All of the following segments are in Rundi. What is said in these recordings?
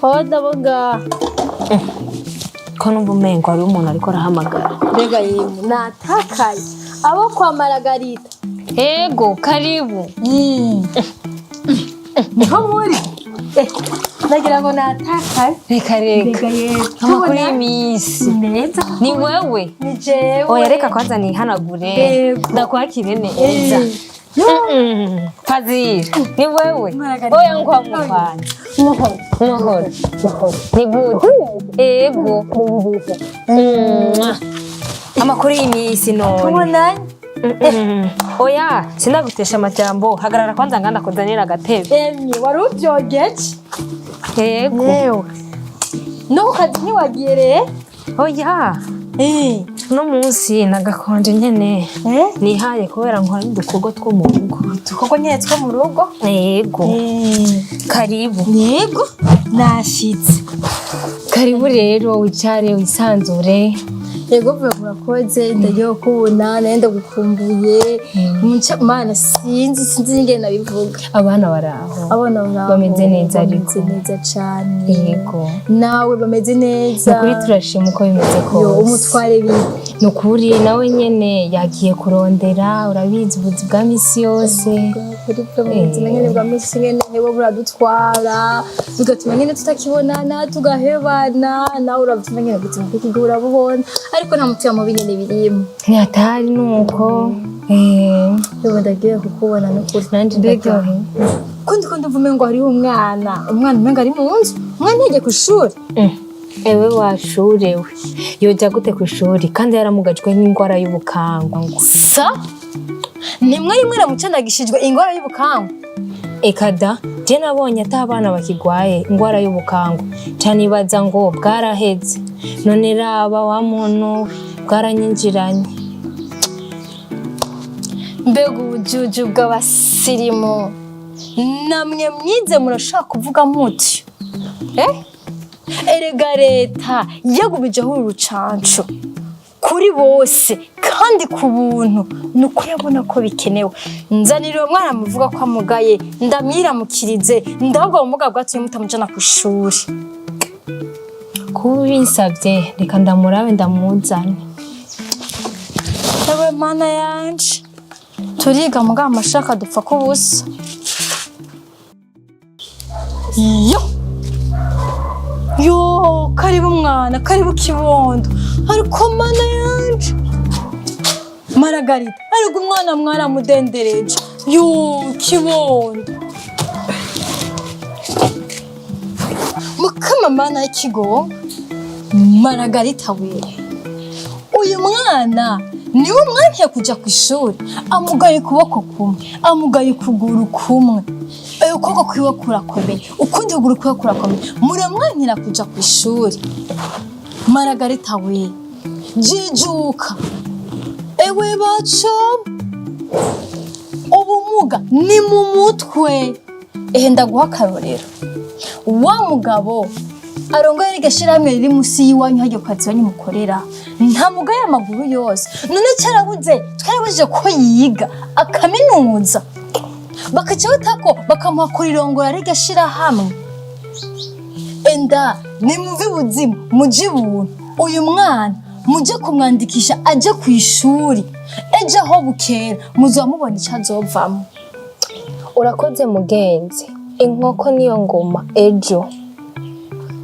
Oda boga. Ko numva umengo ari umuntu ariko arahamagara. Mbega yemwe natakaye. Abo kwa Margarita. Ego, karibu. Niho muri. Nagira ngo natakaye. Reka. Mbega yemwe. Amakuru y'imisi. Neza. Ni wewe? Ni jewe. Oya reka kwanza nihanagure. Ndakwakire neza. Fazira, ni wewe? Oya ngwa mukwana. Muhoro. Ni good. Ego. Amakuru y'imisi none. Tubonanye. Oya, sinagutesha amajambo. Hagarara kwanza nganda kuzanira agatebe. Emye, wari uvyogeje? Ego. Yewe. No kazi ntiwagiye re? Oya. No munsi nagakonje nyene. Nihaye kubera nkora udukorwa two mu rugo. Udukorwa nyene two mu rugo? Yego. Karibu. Yego. Nashitse. Karibu rero wicare wisanzure. Yego vuba murakoze ndagiye kubona nenda gukumbuye. Mana sinzi ingene nabivuga. Abana baraho. Bameze neza ariko. Bameze neza cyane. Yego. Nawe bameze neza. Kuri turashima uko bimeze ko. Yo umutware bi. Nukuri nawe nyene yagiye kurondera urabizi ubuzi bwa misi yose. Kuri bameze nyene bwa misi nyene hewe buradutwara. Bigatuma nyene tutakibonana tugahebana. Nawe urabyumva nyene gutuma kugura bubona. Ariko nta mutima mubi nyene birimo. Ntiyatari nuko. Yo ndagiye kukubona no kuri nanje ndaryohe. Kundi uvume ngo hariho umwana umenga ari mu nzu. Umwana yagiye ku ishuri. Ewe washurewe. Yoja gute ku ishuri kandi yaramugajwe n'ingwara y'ubukangwe. Sa? Nimwe rimwe ramucanagishijwe ingwara y'ubukangwe. Ekada, je nabonye atabana bakigwaye ingwara y'ubukangwe. Canibaza ngo bwaraheze. None raba wa muntu bwaranyinjiranye. Mbega ubujuju bw'abasirimu. Namwe mwize murashaka kuvuga muti. Erega leta yagubijeho urucanco kuri bose kandi ku buntu nuko yabona ko bikenewe. Nzanira uwo mwana muvuga ko amugaye ndamwiramukirize ndahubwo ubumuga bwatumye mutamujana ku ishuri. Kuba binsavye reka ndamurabe ndamuzane. Ewe mana yanje turiga mugabo amashaka dupfa ko busa. Yo karibu mwana karibu kibondo ariko mana yanje Margarita ariko umwana mwaramudendereje. Yo kibondo mukama mana y'ikigo Margarita we uyu mwana niwe mwankiye kuja ku ishuri amugaye ukuboko kumwe amugaye ukuguru kumwe ukuboko kwiwe kurakomeye ukundi kuguru kwiwe kurakomeye muramwankira kuja ku ishuri. Margarita we jijuka ewe baco ubumuga ni mu mutwe. Ndaguha akarorero wa mugabo arongoye rigashirahamwe riri musi yiwanyu hajyo kazi banyimukorera nta mugaye amaguru yose none twarabujije ko yiga akaminuza bakaca batako bakamuha irongora rigashirahamwe. Enda nimuve buzimu muje buntu uyu mwana muje kumwandikisha aje ku ishuri ejo aho bukera muzamubona icyo azovamo. Urakoze mugenzi, inkoko niyo ngoma ejo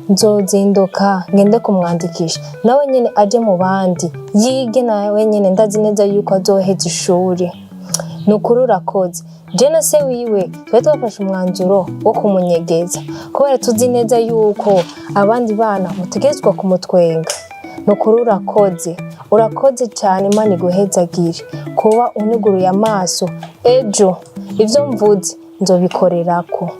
nzozinduka ngende kumwandikisha nawe nyene aje mu bandi yige nawe nyene ndazi neza yuko azoheza ishuri. Nukuri urakoze. Je na se wiwe twe twafashe umwanzuro wo kumunyegeza kubera tuzi neza yuko abandi bana mutegezwa kumutwenga. Nukuri urakoze cyane Imana iguhezagire kuba uniguruye amaso ejo ivyo mvuze nzobikorerako.